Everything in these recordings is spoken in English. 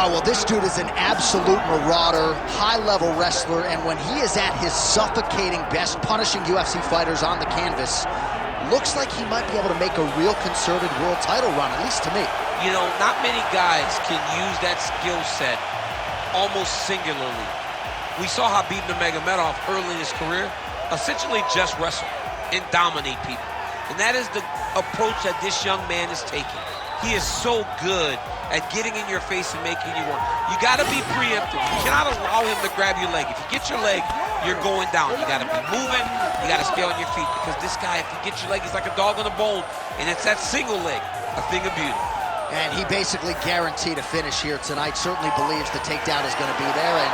Oh, well, this dude is an absolute marauder, high-level wrestler, and when he is at his suffocating best, punishing UFC fighters on the canvas, looks like he might be able to make a real concerted world title run, at least to me. You know, not many guys can use that skill set almost singularly. We saw Khabib Nurmagomedov early in his career essentially just wrestle and dominate people. And that is the approach that this young man is taking. He is so good at getting in your face and making you work. You gotta be preemptive. You cannot allow him to grab your leg. If you get your leg, you're going down. You gotta be moving, you gotta stay on your feet, because this guy, if he gets your leg, he's like a dog on a bone, and it's that single leg, a thing of beauty. And he basically guaranteed a finish here tonight. Certainly believes the takedown is gonna be there, and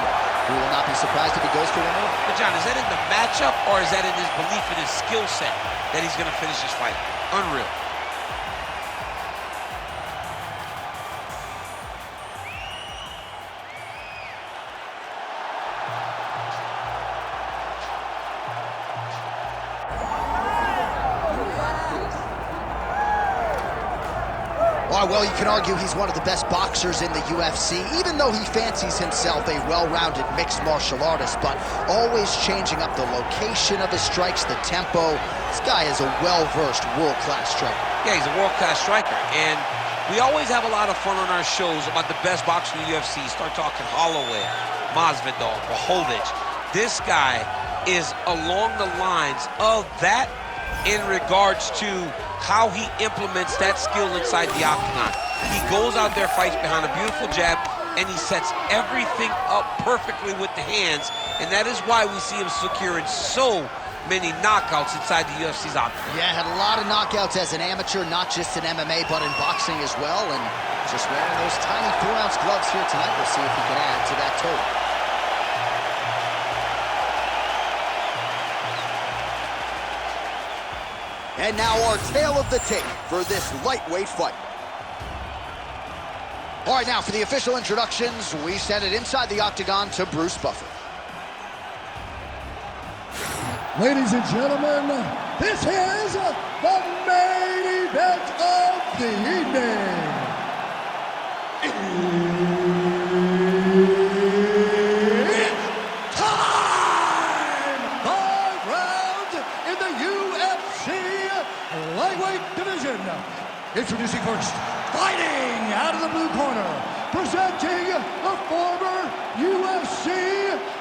we will not be surprised if he goes for one more. But John, is that in the matchup, or is that in his belief in his skill set that he's gonna finish this fight? Unreal. Well, you can argue he's one of the best boxers in the UFC, even though he fancies himself a well-rounded mixed martial artist, but always changing up the location of his strikes, the tempo. This guy is a well-versed, world-class striker. Yeah, he's a world-class striker, and we always have a lot of fun on our shows about the best boxer in the UFC. Start talking Holloway, Masvidal, Blachowicz. This guy is along the lines of that in regards to how he implements that skill inside the octagon. He goes out there, fights behind a beautiful jab, and he sets everything up perfectly with the hands, and that is why we see him securing so many knockouts inside the UFC's octagon. Yeah, had a lot of knockouts as an amateur, not just in MMA, but in boxing as well, and just wearing those tiny 4-ounce gloves here tonight. We'll see if he can add to that total. And now our tale of the tape for this lightweight fight. All right, now for the official introductions, we send it inside the octagon to Bruce Buffer. Ladies and gentlemen, this is the main event of the evening. It's time! 5 rounds in the UFC lightweight division. Introducing first, fighting out of the blue corner, presenting the former UFC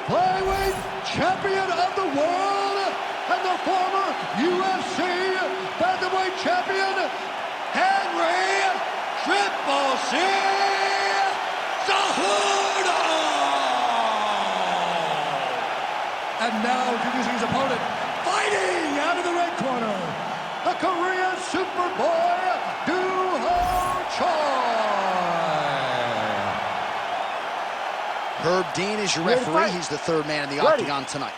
flyweight champion of the world and the former UFC bantamweight champion, Henry Triple C Cejudo. And now introducing his opponent, fighting out of the red corner, the Korean Superboy, Doo-Ho Choi. Herb Dean is your referee. He's the third man in the octagon tonight.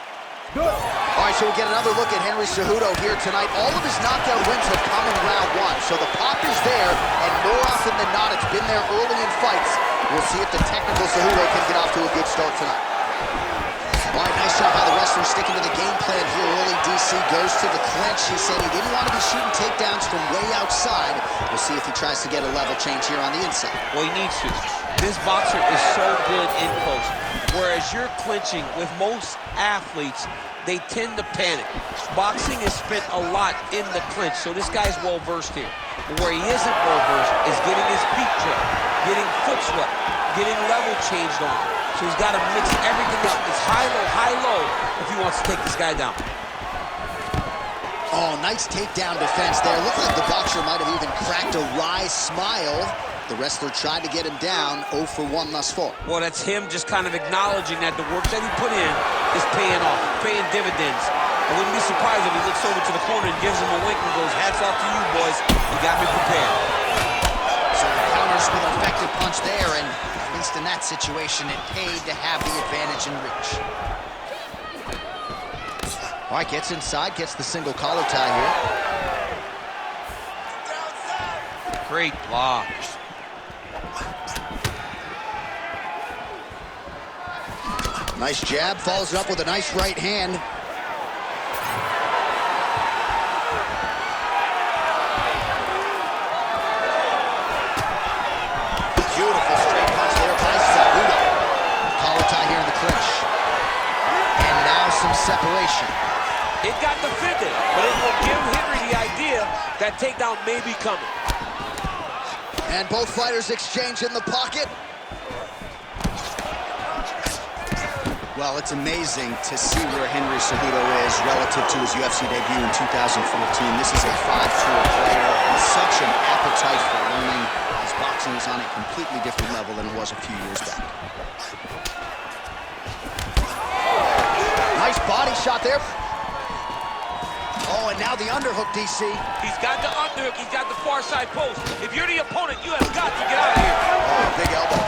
Good. All right, so we'll get another look at Henry Cejudo here tonight. All of his knockout wins have come in round 1, so the pop is there, and more often than not, it's been there early in fights. We'll see if the technical Cejudo can get off to a good start tonight. All right, nice job by the wrestler sticking to the game plan here early. DC goes to the clinch. He said he didn't want to be shooting takedowns from way outside. We'll see if he tries to get a level change here on the inside. Well, he needs to. This boxer is so good in close. Whereas you're clinching with most athletes, they tend to panic. Boxing is spent a lot in the clinch, so this guy's well-versed here. But where he isn't well-versed is getting his feet checked, getting foot swept, getting level changed on. So he's got to mix everything up. It's high-low, if he wants to take this guy down. Oh, nice takedown defense there. Looked like the boxer might have even cracked a wry smile. The wrestler tried to get him down, 0 for 1 thus far. Well, that's him just kind of acknowledging that the work that he put in is paying off, paying dividends. I wouldn't be surprised if he looks over to the corner and gives him a wink and goes, hats off to you, boys. You got me prepared. So the counters with an effective punch there, and at least in that situation, it paid to have the advantage in reach. All right, gets inside, gets the single collar tie here. Great block. Nice jab, follows it up with a nice right hand. Beautiful straight punch there by some separation. It got defended, but it will give Henry the idea that takedown may be coming. And both fighters exchange in the pocket. Well, it's amazing to see where Henry Cejudo is relative to his UFC debut in 2014. This is a 5-tour player with such an appetite for learning. His boxing is on a completely different level than it was a few years back. Nice body shot there. Oh, and now the underhook, DC. He's got the underhook, he's got the far side post. If you're the opponent, you have got to get out of here. Oh, big elbow.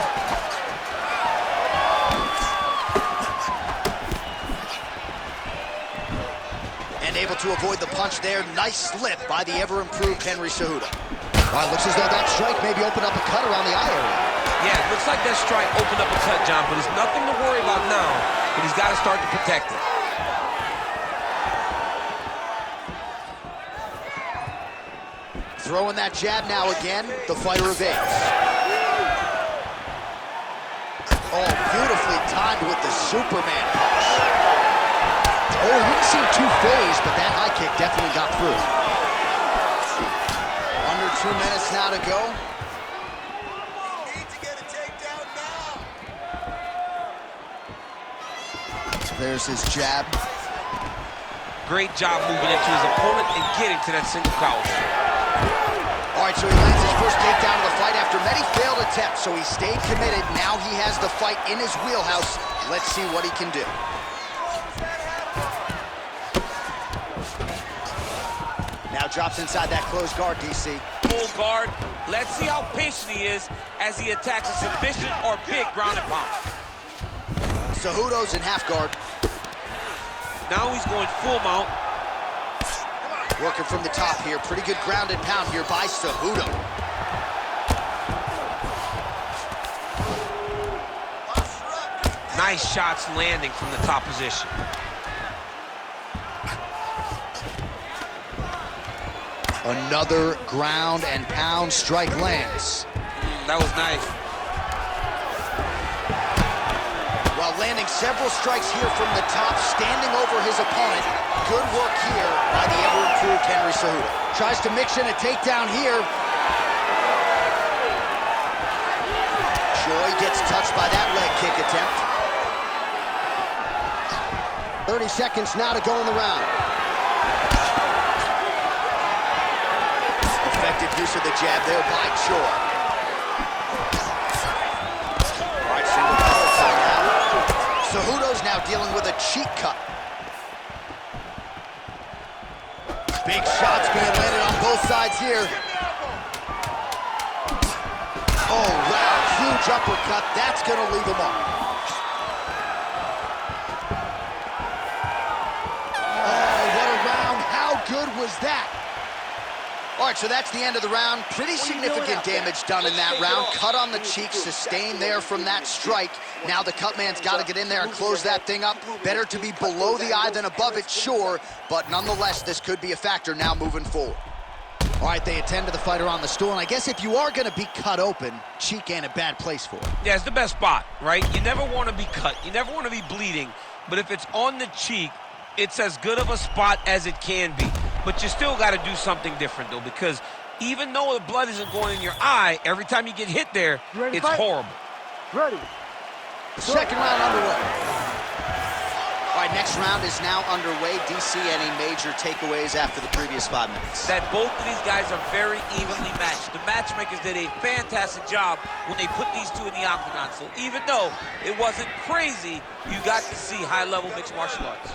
And able to avoid the punch there. Nice slip by the ever-improved Henry Cejudo. Well, looks as though that strike maybe opened up a cut around the eye area. Yeah, it looks like that strike opened up a cut, John, but there's nothing to worry about now, but he's got to start to protect it. Throwing that jab now again, the fighter evades. Oh, beautifully timed with the Superman punch. Oh, he didn't seem too phased, but that high kick definitely got through. Under 2 minutes now to go. He needs to get a takedown now. There's his jab. Great job moving into his opponent and getting to that single collar. All right, so he lands his first takedown of the fight after many failed attempts, so he stayed committed. Now he has the fight in his wheelhouse. Let's see what he can do. Now drops inside that closed guard, DC. Full guard. Let's see how patient he is as he attacks a submission or big ground and pound. Cejudo's in half guard. Now he's going full mount. Working from the top here. Pretty good ground and pound here by Cejudo. Nice shots landing from the top position. Another ground and pound strike lands. That was nice. While landing several strikes here from the top, standing over his opponent. Good work here by the ever-improved Henry Cejudo. Tries to mix in a takedown here. Joy gets touched by that leg kick attempt. 30 seconds now to go in the round. Effective use of the jab there by Joy. All right, single power play now. Cejudo's now dealing with a cheek cut. Big shots being landed on both sides here. Oh, wow, huge uppercut. That's gonna leave him on. Oh, what a round. How good was that? All right, so that's the end of the round. Pretty significant damage done in that round. Cut on the cheek, sustained there from that strike. Now the cut man's got to get in there and close that thing up. Better to be below the eye than above it, sure, but nonetheless, this could be a factor now moving forward. All right, they attend to the fighter on the stool, and I guess if you are going to be cut open, cheek ain't a bad place for it. Yeah, it's the best spot, right? You never want to be cut. You never want to be bleeding, but if it's on the cheek, it's as good of a spot as it can be. But you still got to do something different, though, because even though the blood isn't going in your eye, every time you get hit there, it's horrible. Ready. Second round underway. All right, next round is now underway. DC, any major takeaways after the previous 5 minutes? That both of these guys are very evenly matched. The matchmakers did a fantastic job when they put these two in the octagon. So even though it wasn't crazy, you got to see high-level mixed martial arts.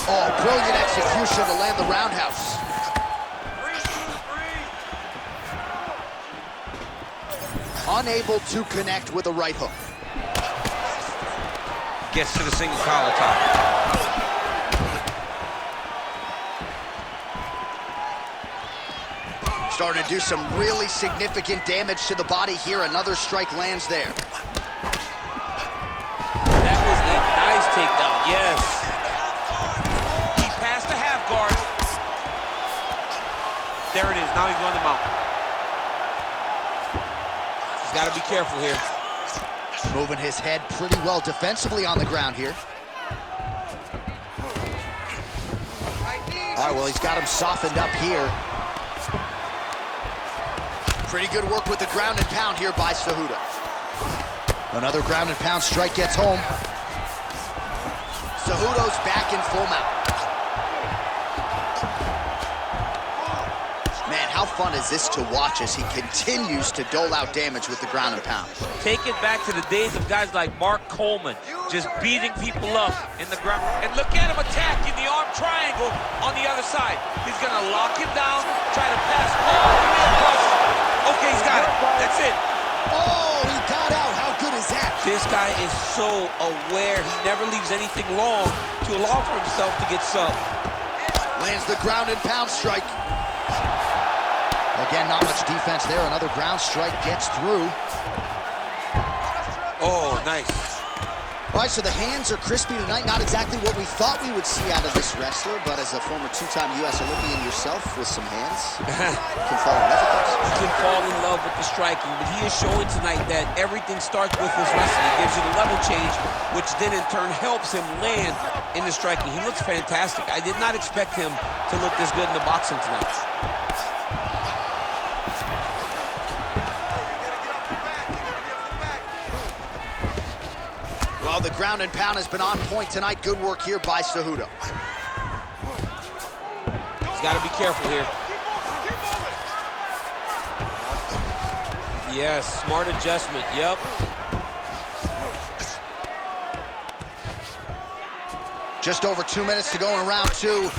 Oh, brilliant execution to land the roundhouse. Unable to connect with a right hook. Gets to the single collar top. Starting to do some really significant damage to the body here. Another strike lands there. That was a nice takedown, yes. He passed the half guard. There it is, now he's going to mount. He's got to be careful here. Moving his head pretty well defensively on the ground here. All right, well, he's got him softened up here. Pretty good work with the ground and pound here by Cejudo. Another ground and pound strike gets home. Cejudo's back in full mount. Man, how fun is this to watch as he continues to dole out damage with the ground and pound? Take it back to the days of guys like Mark Coleman, just beating people up in the ground. And look at him attacking the arm triangle on the other side. He's gonna lock him down, try to pass all the way across. Okay, he's got it. That's it. Oh, he got out. How good is that? This guy is so aware. He never leaves anything long to allow for himself to get subbed. Lands the ground and pound strike. Again, not much defense there. Another ground strike gets through. Oh, nice. All right, so the hands are crispy tonight. Not exactly what we thought we would see out of this wrestler, but as a former two-time U.S. Olympian yourself with some hands, can fall in love with those. He can fall in love with the striking, but he is showing tonight that everything starts with his wrestling. It gives you the level change, which then in turn helps him land in the striking. He looks fantastic. I did not expect him to look this good in the boxing tonight. Well, the ground and pound has been on point tonight. Good work here by Cejudo. He's got to be careful here. Yes, smart adjustment, yep. Just over 2 minutes to go in round two.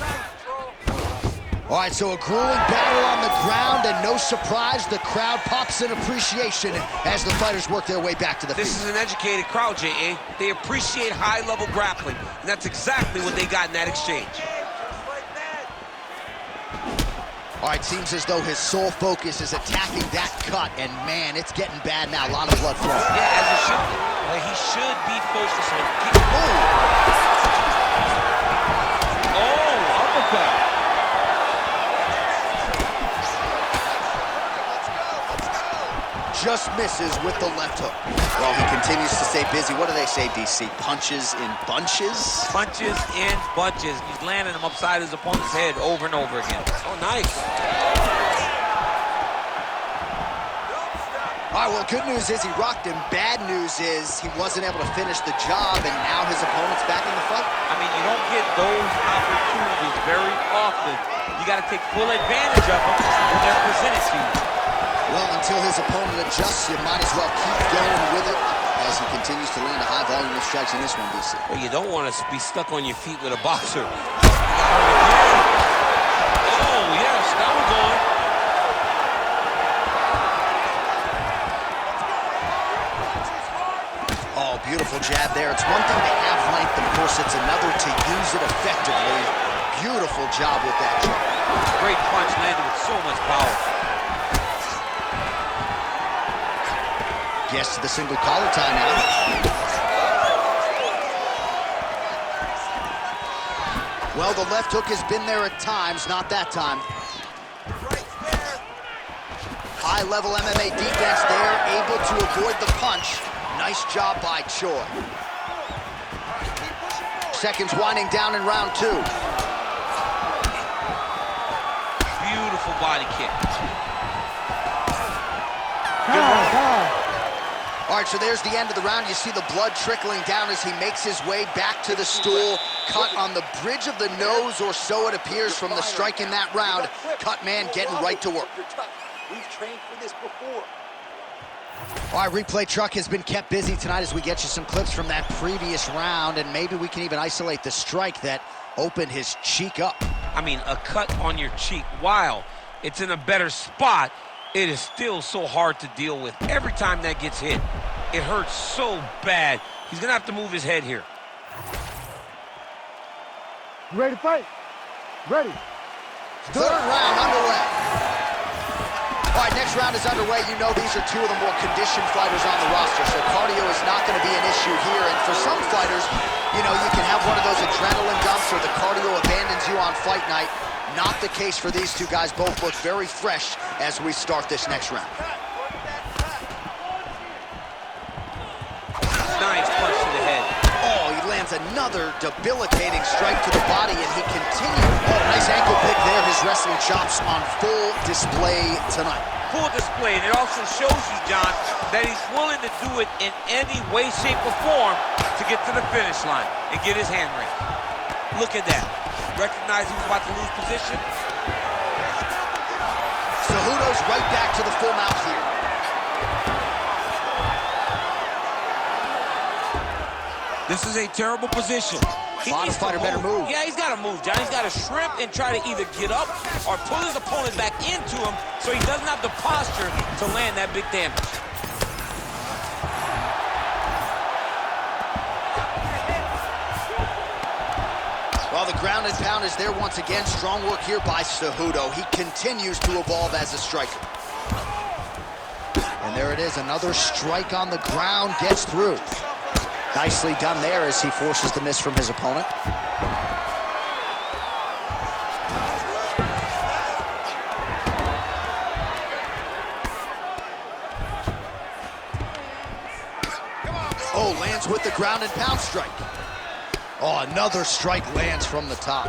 All right, so a grueling battle on the ground, and no surprise, the crowd pops in appreciation as the fighters work their way back to the feet. This is an educated crowd, J.A. They appreciate high-level grappling, and that's exactly what they got in that exchange. All right, seems as though his sole focus is attacking that cut, and man, it's getting bad now. A lot of blood flowing. Yeah, as it should be. Well, he should be focused on... Oh, uppercut. Just misses with the left hook. Well, he continues to stay busy. What do they say, DC? Punches in bunches? Punches in bunches. He's landing them upside his opponent's head over and over again. Oh, nice. All right, well, good news is he rocked him. Bad news is he wasn't able to finish the job, and now his opponent's back in the fight. I mean, you don't get those opportunities very often. You got to take full advantage of them when they're presented to you. Well, until his opponent adjusts, you might as well keep going with it as he continues to land a high volume of strikes in this one, DC. Well, you don't want to be stuck on your feet with a boxer. Oh, yes, that one's on. Oh, beautiful jab there. It's one thing to have length, of course, it's another to use it effectively. Beautiful job with that jab. Great punch landed with so much power. Gets to the single collar tie now. Well, the left hook has been there at times, not that time. High-level MMA defense there, able to avoid the punch. Nice job by Choi. Seconds winding down in round two. Beautiful body kick. All right, so there's the end of the round. You see the blood trickling down as he makes his way back to the stool. Cut on the bridge of the nose, or so it appears from the strike in that round. Cut man getting right to work. We've trained for this before. All right, replay truck has been kept busy tonight as we get you some clips from that previous round, and maybe we can even isolate the strike that opened his cheek up. I mean, a cut on your cheek, while it's in a better spot, it is still so hard to deal with. Every time that gets hit, it hurts so bad. He's gonna have to move his head here. You ready to fight? Ready. Third round underway. All right, next round is underway. You know these are two of the more conditioned fighters on the roster, so cardio is not going to be an issue here. And for some fighters, you know, you can have one of those adrenaline dumps or the cardio abandons you on fight night. Not the case for these two guys. Both look very fresh as we start this next round. lands another debilitating strike to the body, and he continues. Oh, nice ankle pick there. His wrestling chops on full display tonight. Full display, and it also shows you, John, that he's willing to do it in any way, shape, or form to get to the finish line and get his hand raised. Look at that. Recognize he was about to lose position. Cejudo's right back to the full mount here. This is a terrible position. Bottom fighter better move. Yeah, he's got to move, John. He's got to shrimp and try to either get up or pull his opponent back into him so he doesn't have the posture to land that big damage. Well, the ground and pound is there once again. Strong work here by Cejudo. He continues to evolve as a striker. And there it is, another strike on the ground, gets through. Nicely done there as he forces the miss from his opponent. Oh, lands with the ground and pound strike. Oh, another strike lands from the top.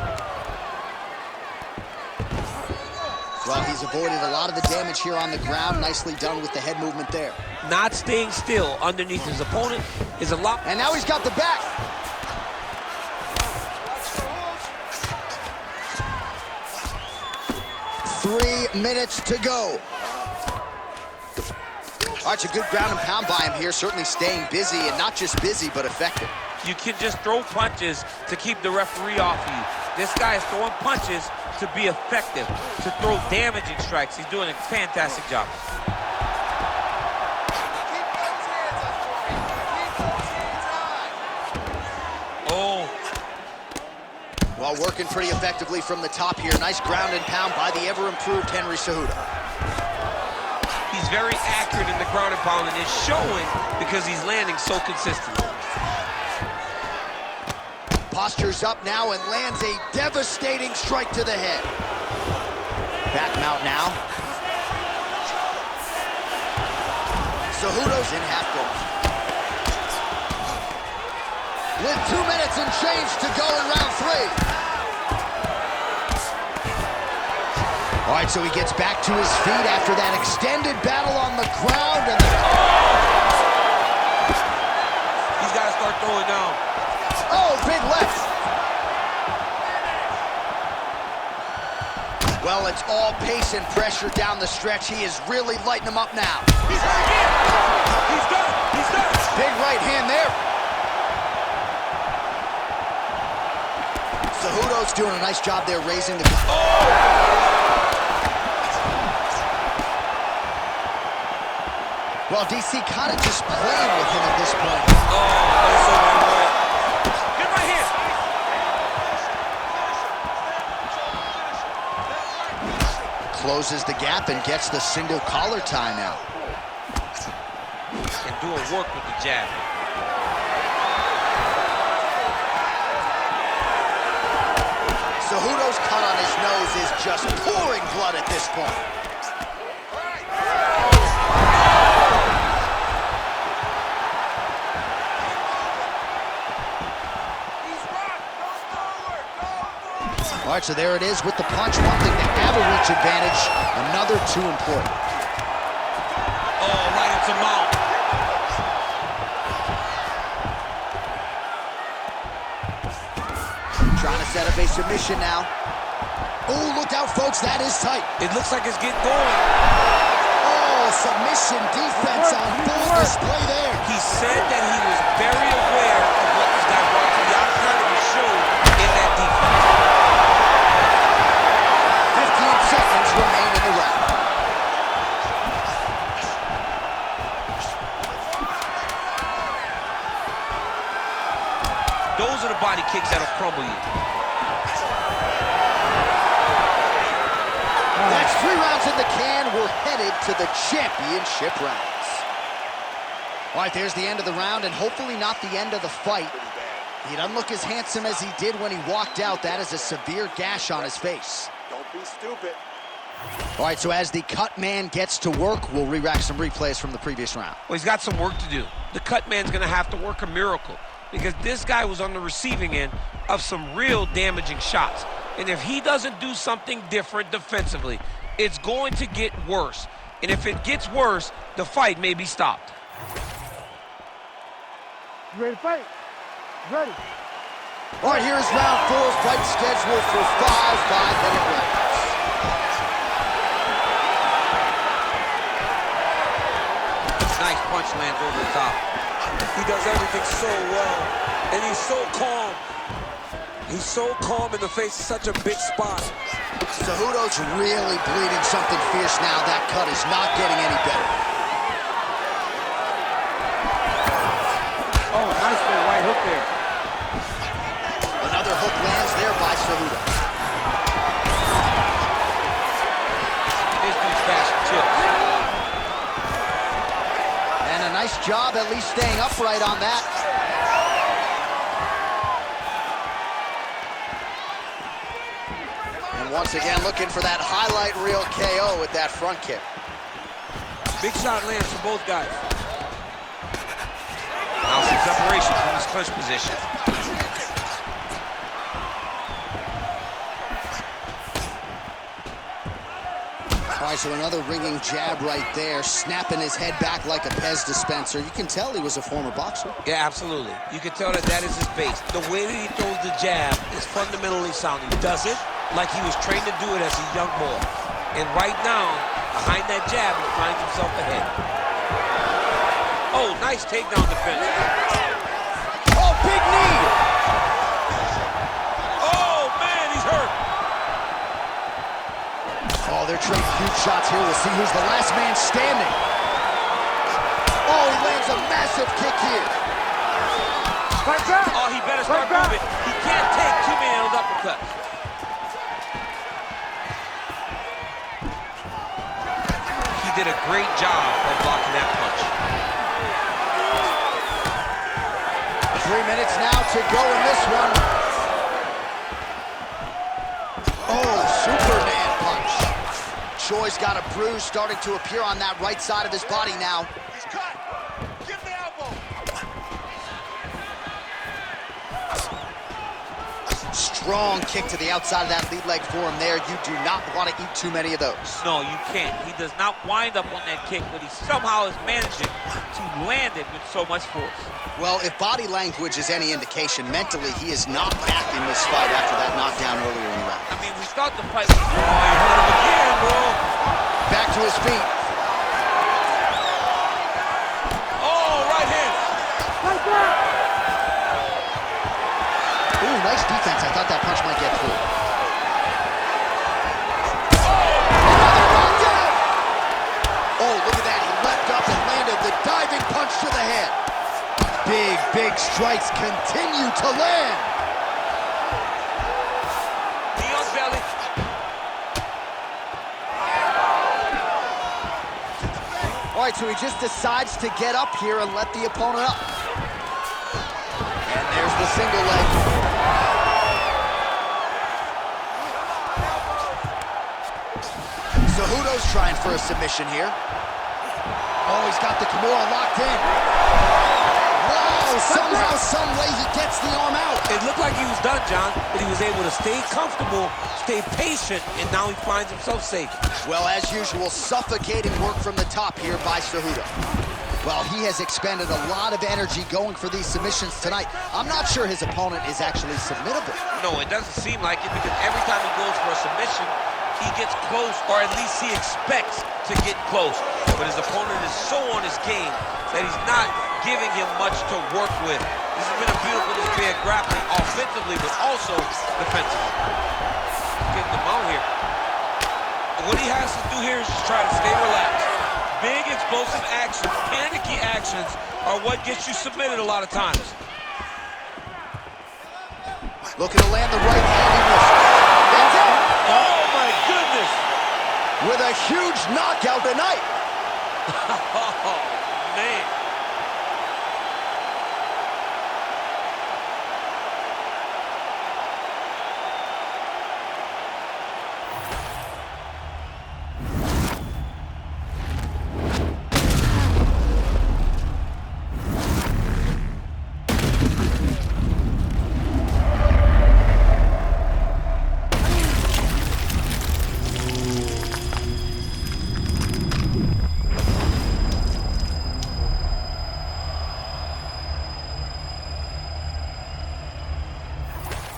Well, he's avoided a lot of the damage here on the ground. Nicely done with the head movement there. Not staying still underneath his opponent is a lot. And now he's got the back. Three minutes to go. All right, it's a good ground and pound by him here. Certainly staying busy, and not just busy, but effective. You can just throw punches to keep the referee off you. This guy is throwing punches to be effective, to throw damaging strikes. He's doing a fantastic job. Oh. Well, working pretty effectively from the top here. Nice ground and pound by the ever-improved Henry Cejudo. He's very accurate in the ground and pound, and it's showing because he's landing so consistently. Postures up now and lands a devastating strike to the head. Back mount now. Cejudo's in half guard. With 2 minutes and change to go in round 3. All right, so he gets back to his feet after that extended battle on the ground. And he's got to start throwing down. Oh, big left. Well, it's all pace and pressure down the stretch. He is really lighting him up now. He's right here. He's done. He's done. Big right hand there. Cejudo's doing a nice job there raising the... Oh! Well, DC kind of just playing with him at this point. Oh, that's so right. Good right here. Closes the gap and gets the single collar tie now. And doing work with the jab. Cejudo's cut on his nose is just pouring blood at this point. All right, so there it is with the punch. One thing to have a reach advantage, another too important. Oh, right into mount. Trying to set up a submission now. Oh, look out, folks, that is tight. It looks like it's getting going. Oh, submission defense on full display there. He said that he was very aware of what this guy brought to the outside of the show in that defense. 15 seconds remain in the round. Those are the body kicks that'll crumble you. That's 3 rounds in the can. We're headed to the championship rounds. All right, there's the end of the round, and hopefully not the end of the fight. He doesn't look as handsome as he did when he walked out. That is a severe gash on his face. Don't be stupid. All right, so as the cut man gets to work, we'll re-rack some replays from the previous round. Well, he's got some work to do. The cut man's going to have to work a miracle. because this guy was on the receiving end of some real damaging shots. And if he doesn't do something different defensively, it's going to get worse. And if it gets worse, the fight may be stopped. You ready to fight? Ready. All right, here's round 4, fight scheduled for 5 5-minute rounds. Nice punch lands over the top. He does everything so well, and he's so calm. He's so calm in the face of such a big spot. Cejudo's really bleeding something fierce now. That cut is not getting any better. Oh, nice little right hook there. Another hook lands there by Cejudo. This dude's fast chips. And a nice job at least staying upright on that. And once again looking for that highlight reel KO with that front kick. Big shot lands for both guys. Now some separation from his clinch position. All right, so another ringing jab right there, snapping his head back like a Pez dispenser. You can tell he was a former boxer. Yeah, absolutely. You can tell that that is his base. The way that he throws the jab is fundamentally sound. He does it like he was trained to do it as a young boy. And right now, behind that jab, he finds himself ahead. Oh, nice takedown defense. Oh, big knee! Oh, man, he's hurt. Oh, they're trading huge shots here. We'll see who's the last man standing. Oh, he lands a massive kick here. Fight back. Oh, he better start moving. He can't take too many of those uppercuts. He did a great job of blocking that punch. 3 minutes now to go in this one. Oh, Superman punch. Choi's got a bruise starting to appear on that right side of his body now. He's cut. Give the elbow. Strong kick to the outside of that lead leg for him there. You do not want to eat too many of those. No, you can't. He does not wind up on that kick, but he somehow is managing to land it with so much force. Well, if body language is any indication, mentally he is not back in this fight after that knockdown earlier in the round. I mean, we start the fight with... Oh, he hurt him again, bro. Back to his feet. Oh, right hand. Fight back. Ooh, nice defense. I thought that punch might get through. Another knockdown! Oh, look at that. He leapt up and landed the diving punch to the head. Big, big strikes continue to land. Knee on belly. All right, so he just decides to get up here and let the opponent up. And there's the single leg. Cejudo's trying for a submission here. Oh, he's got the Kimura locked in. Wow, somehow, some way he gets the arm out. It looked like he was done, John, but he was able to stay comfortable, stay patient, and now he finds himself safe. Well, as usual, suffocating work from the top here by Cejudo. Well, he has expended a lot of energy going for these submissions tonight. I'm not sure his opponent is actually submittable. No, it doesn't seem like it, because every time he goes for a submission, he gets close, or at least he expects to get close. But his opponent is so on his game that he's not giving him much to work with. This has been a beautiful display of grappling offensively, but also defensively. Getting them out here. And what he has to do here is just try to stay relaxed. Big explosive actions, panicky actions are what gets you submitted a lot of times. Looking to land the right hand in this. That's it! Oh my goodness! With a huge knockout tonight.